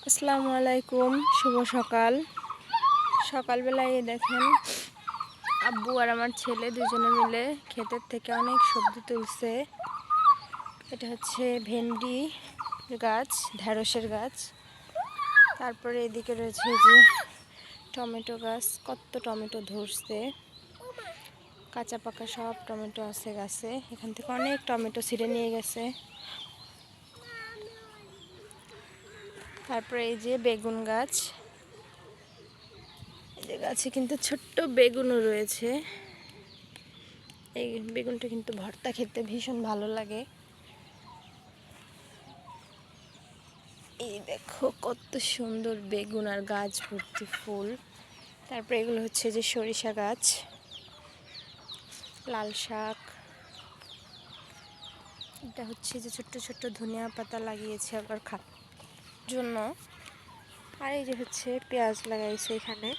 আসসালামু আলাইকুম, শুভ সকাল। সকালবেলায় দেখেন আব্বু আর আমার ছেলে দুজনে মিলে ক্ষেতের থেকে অনেক সবজি তুলছে। এটা হচ্ছে ভেন্ডি গাছ, ঢেঁড়সের গাছ। তারপরে এদিকে রয়েছে যে টমেটো গাছ, কত টমেটো ধরছে, কাঁচা পাকা সব টমেটো আছে গাছে। এখান থেকে অনেক টমেটো ছিঁড়ে নিয়ে গেছে। তারপরে এই যে বেগুন গাছ, এই গাছে কিন্তু ছোট্ট বেগুনও রয়েছে। এই বেগুনটা কিন্তু ভর্তা খেতে ভীষণ ভালো লাগে। এই দেখো কত সুন্দর বেগুন আর গাছ ভর্তি ফুল। তারপরে এগুলো হচ্ছে যে সরিষা গাছ, লাল শাক। এটা হচ্ছে যে ছোট্ট ছোট্ট ধনিয়া পাতা লাগিয়েছে আবার খাওয়ার জন্য। আর এই যে হচ্ছে পেঁয়াজ লাগাইছে এখানে।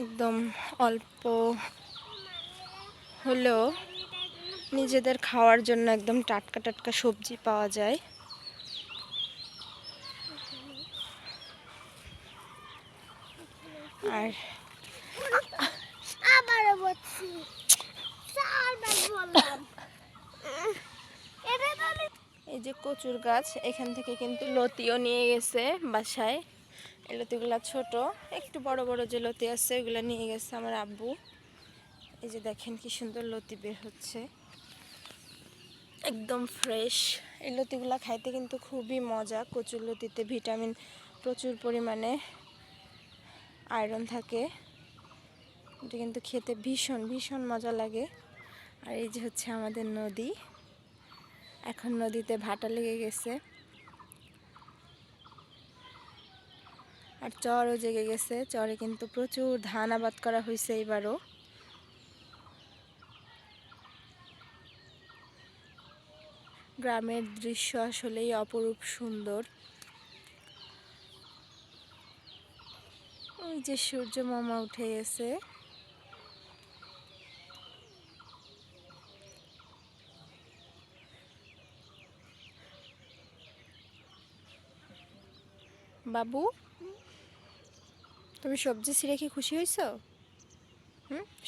একদম অল্প হলেও নিজেদের খাওয়ার জন্য একদম টাটকা টাটকা সবজি পাওয়া যায়। আর এই যে কচুর গাছ, এখান থেকে কিন্তু লতিও নিয়ে গেছে বাসায়। এই লতিগুলা ছোট, একটু বড় বড় যে লতি আছে ওইগুলো নিয়ে গেছে আমার আব্বু। এই যে দেখেন কি সুন্দর লতি বের হচ্ছে, একদম ফ্রেশ। এই লতিগুলা খাইতে কিন্তু খুবই মজা। কচুর লতিতে ভিটামিন প্রচুর পরিমাণে আয়রন থাকে। এটা কিন্তু খেতে ভীষণ ভীষণ মজা লাগে। আর এই যে হচ্ছে আমাদের নদী, এখন নদীতে ভাটা লেগে গেছে আর চরও জেগে গেছে। চরে কিন্তু প্রচুর ধান আবাদ করা হয়েছে এবারও। গ্রামের দৃশ্য আসলেই অপরূপ সুন্দর। ওই যে সূর্য মামা উঠে গেছে। বাবু, তুমি সবজি ছিঁড়ে কি খুশি হয়েছো?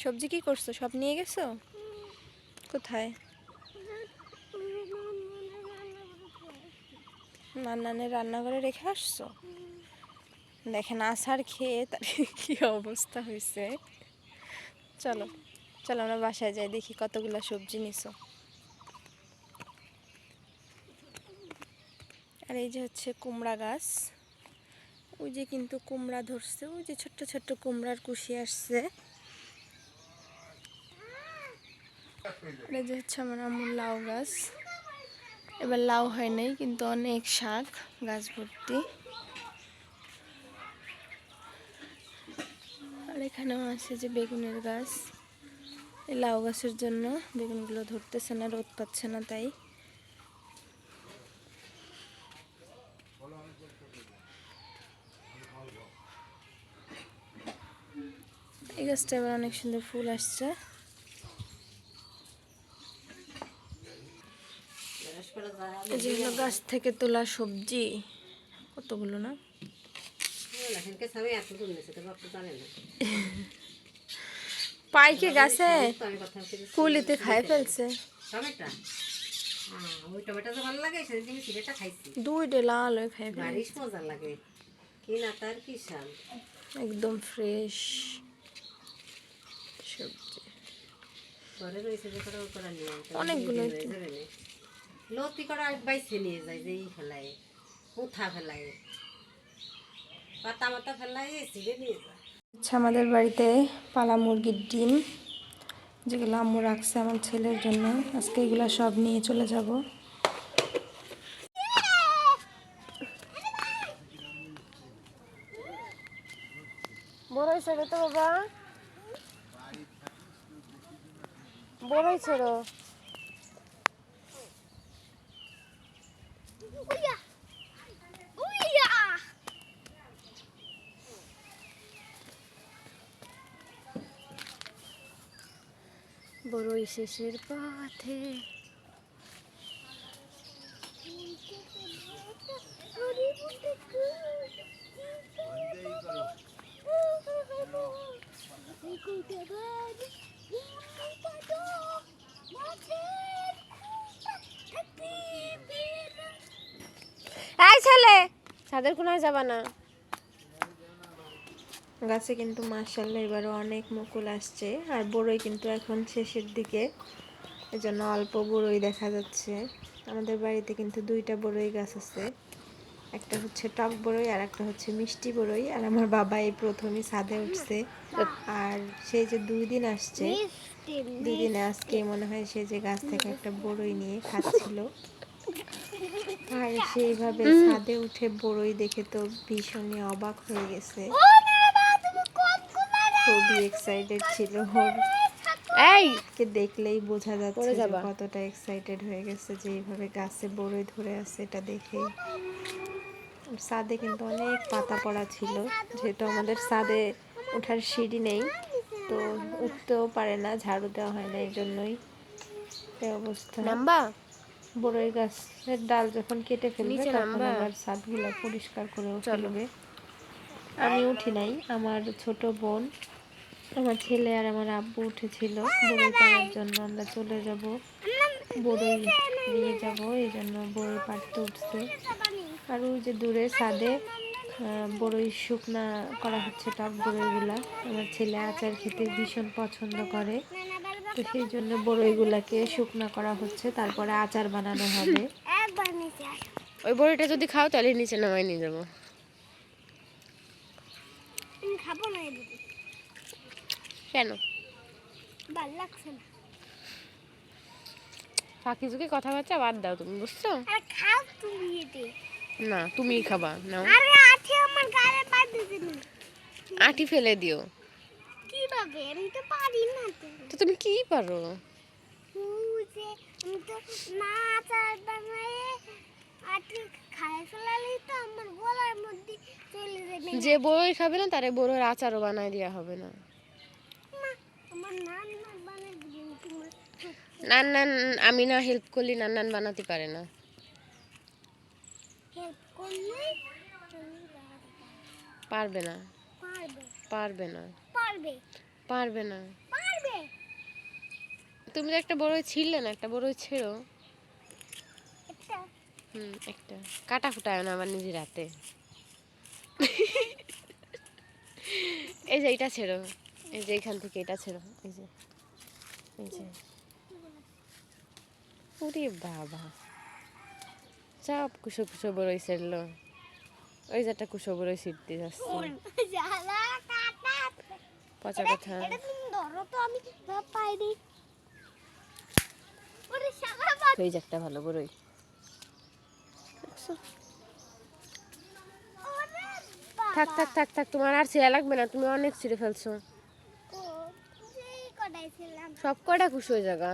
সবজি কি করছো? সব নিয়ে গেছো? কোথায়? নান্নানের রান্নাঘরে রেখে আসছো? দেখেন আছাড় খেয়ে তার কি অবস্থা হয়েছে। চলো চলো আমরা বাসায় যাই, দেখি কতগুলো সবজি নিছো। আর এই যে হচ্ছে কুমড়া গাছ, ওই যে কিন্তু কুমড়া ধরছে, ওই যে ছোট্ট ছোট্ট কুমড়ার কুশি আসছে। এই যে হচ্ছে আমার আম্মুর লাউ গাছ, এবার লাউ হয় নাই কিন্তু অনেক শাক গাছ ভর্তি। আর এখানেও আছে যে বেগুনের গাছ। এই লাউ গাছের জন্য বেগুনগুলো ধরতেছে না, রোদ পাচ্ছে না, তাই। এই গাছটা এবার অনেক সুন্দর ফুল আসছে। যেগুলো গাছ থেকে তোলা সবজি, কতগুলো না, পাইকে গাছে কুলিতে খাই ফেলছে। দুইটা লাল হয়ে খাই ফেলছে, একদম ফ্রেশ সবজি। অনেকগুলো লতি করা বাইছে নিয়ে যায় যে ফেলায় কোথা ফেলায় পাতা মাতা ফেলায় ছিঁড়ে নিয়ে যায়। আচ্ছা, আমাদের বাড়িতে পালা মুরগির ডিম যেগুলো আম্মু রাখছে আমার ছেলের জন্য, আজকে এগুলো সব নিয়ে চলে যাব। বড় হয়েছে তো বাবা, বড় হয়েছে। বড়ই শেষের পথে এই ছেলে ছাদের কোনায় যাবা না। গাছে কিন্তু মাশাআল্লাহ এবারও অনেক মুকুল আসছে, আর বড়ই কিন্তু এখন শেষের দিকে, এজন্য অল্প বড়ই দেখা যাচ্ছে। আমাদের বাড়িতে কিন্তু 2টা বড়ই গাছ আছে, একটা হচ্ছে টক বড়ই আর একটা হচ্ছে মিষ্টি বড়ই। আর আমার বাবা এই প্রথমই ছাদে উঠছে, আর সেই যে 2 দিন আসছে, 2 দিনে আজকে মনে হয় সে যে গাছ থেকে একটা বড়ই নিয়ে খাচ্ছিল। আর সেইভাবে ছাদে উঠে বড়ই দেখে তো ভীষণই অবাক হয়ে গেছে, খুবই এক্সাইটেড ছিল। ওর কে দেখলেই বোঝা যাচ্ছে যে কতটা এক্সাইটেড হয়ে গেছে যে এইভাবে গাছে বড়ই ধরে আছে এটা দেখে। ছাদে কিন্তু অনেক পাতা পড়া ছিল, যেহেতু আমাদের ছাদে ওঠার সিঁড়ি নেই, তো উঠতেও পারে না, ঝাড়ু দেওয়া হয় না, এই জন্যই এই অবস্থা। বড়ই গাছের ডাল যখন কেটে ফেলবে তখন আবার ছাদগুলো পরিষ্কার করেও ফেলবে। আমি উঠি নাই, আমার ছোট বোন, আমার ছেলে আর আমার আব্বু উঠেছিল বড়ই পাড়ার জন্য। আমরা চলে যাব, বড়ই নিয়ে যাব, এই জন্য বড়ই পাড়তে উঠছে। আর ওই যে দূরে ছাদে বড়ই শুকনা করা হচ্ছে, টক বড়ইগুলা। আমার ছেলে আচার খেতে ভীষণ পছন্দ করে, তো সেই জন্য বড়ইগুলাকে শুকনা করা হচ্ছে, তারপরে আচার বানানো হবে। ওই বড়িটা যদি খাও তাহলে নিচে নামাই নিয়ে যাবো। খাবো না কেন? ভালো লাগছে না। ফাঁকি ঝুঁকি কথাবার্তা বাদ দাও তুমি, বুঝছো? খাও তুমি এতে। না তুমিই খাবা নাও। আরে আঠি আমার গালে বাঁধতে দিন। আঠি ফেলে দিও। কিভাবে? আমি তো পারি না তো। তুমি কি পারো? বুঝে আমি তো না আচার বানায়ে আঠি খায় ফেলালেই তো আমার গলার মধ্যে চলে যাবে। যে বড়ই খাবে না তারে বড়ইর আচারও বানায় দেওয়া হবে না। আমার নান্না বানায় দিবেন তোমার। নান্নান আমি না হেল্প করলে নান্নান বানাতে পারে না। হেল্প করলে পারবে না। পারবে না। পারবে না। তুমি তো একটা বড়ই ছিলে না, একটা বড়ই ছেড়ো। একটা কাটা ফুটায় না আবার নিজের হাতে। এই যে এটা ছেড়ো, এই যে এখান থেকে এটা ছেড়ো, এই যে এই যে। ওরে বাবা, সব কুসো কুসো বড়ই ছেড়লো। ওই যে একটা কুসো বড়ই ছিটতে যাচ্ছে। পচা কথা। ওই যে একটা ভালো বড়ই। থাক থাক থাক থাক, তোমার আর ছেড়া লাগবে না, তুমি অনেক ছিঁড়ে ফেলছো। সব কটা কুসো ওই জায়গা।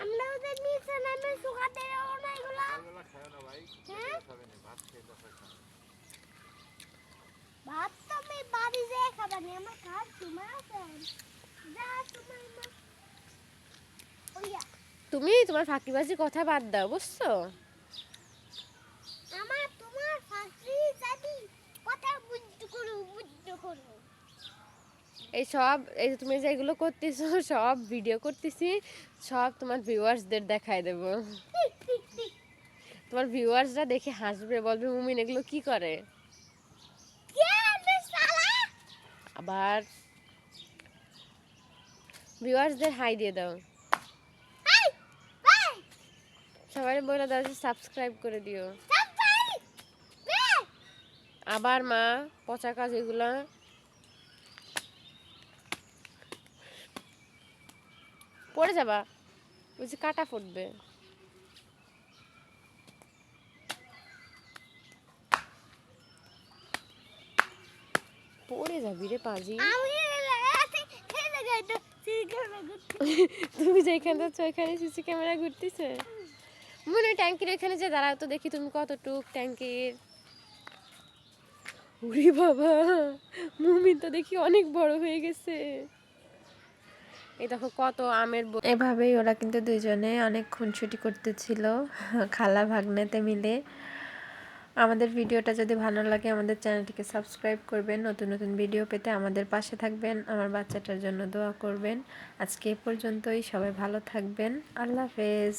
আমরা ওদের নিচে নামে শুকাতে দেবো না এগুলা। ভাত তো আমি বাড়ি যেয়ে খাবানি, আমার খাট তোমার আছে। যা তোমার মা ওইয়া। তুমি তোমার ফাঁকিবাজি কথা বাদ দাও, বুঝছো? আমার তোমার ফাঁকি জানি কথা বুঝতে করো। এই সব এই যে তুমি যেগুলো করতেছো সব ভিডিও করতেছি, সব তোমার ভিউয়ার্সদের দেখায় দেব। তোমার ভিউয়ার্সরা দেখে হাসবে, বলবে মুমিন এগুলো কি করে। আবার ভিউয়ার্সদের হাই দিয়ে দাও, সবাই বলে দাও যে সাবস্ক্রাইব করে দিও। আবার মা পচা কাজ এগুলা পড়ে যাবা, ওই যে কাটা ফুটবে। পড়ে যাবি রে পাজি। আমি তুমি যেখানে যাচ্ছ ওইখানে সিসি ক্যামেরা ঘুরতেছে। মনে হয় ট্যাঙ্কির ওইখানে যে দাঁড়াও তো দেখি তুমি কতটুক ট্যাঙ্কির। ওরে বাবা, মুমিন তো দেখি অনেক বড় হয়ে গেছে। এই দেখো কত আমের এভাবেই ওরা কিন্তু দুইজনে অনেক খুনসুটি করতেছিল খালা ভাগ্নেতে মিলে। আমাদের ভিডিওটা যদি ভালো লাগে আমাদের চ্যানেলটিকে সাবস্ক্রাইব করবেন, নতুন নতুন ভিডিও পেতে আমাদের পাশে থাকবেন, আমার বাচ্চাটার জন্য দোয়া করবেন। আজকে এ পর্যন্তই, সবাই ভালো থাকবেন, আল্লাহ হাফেজ।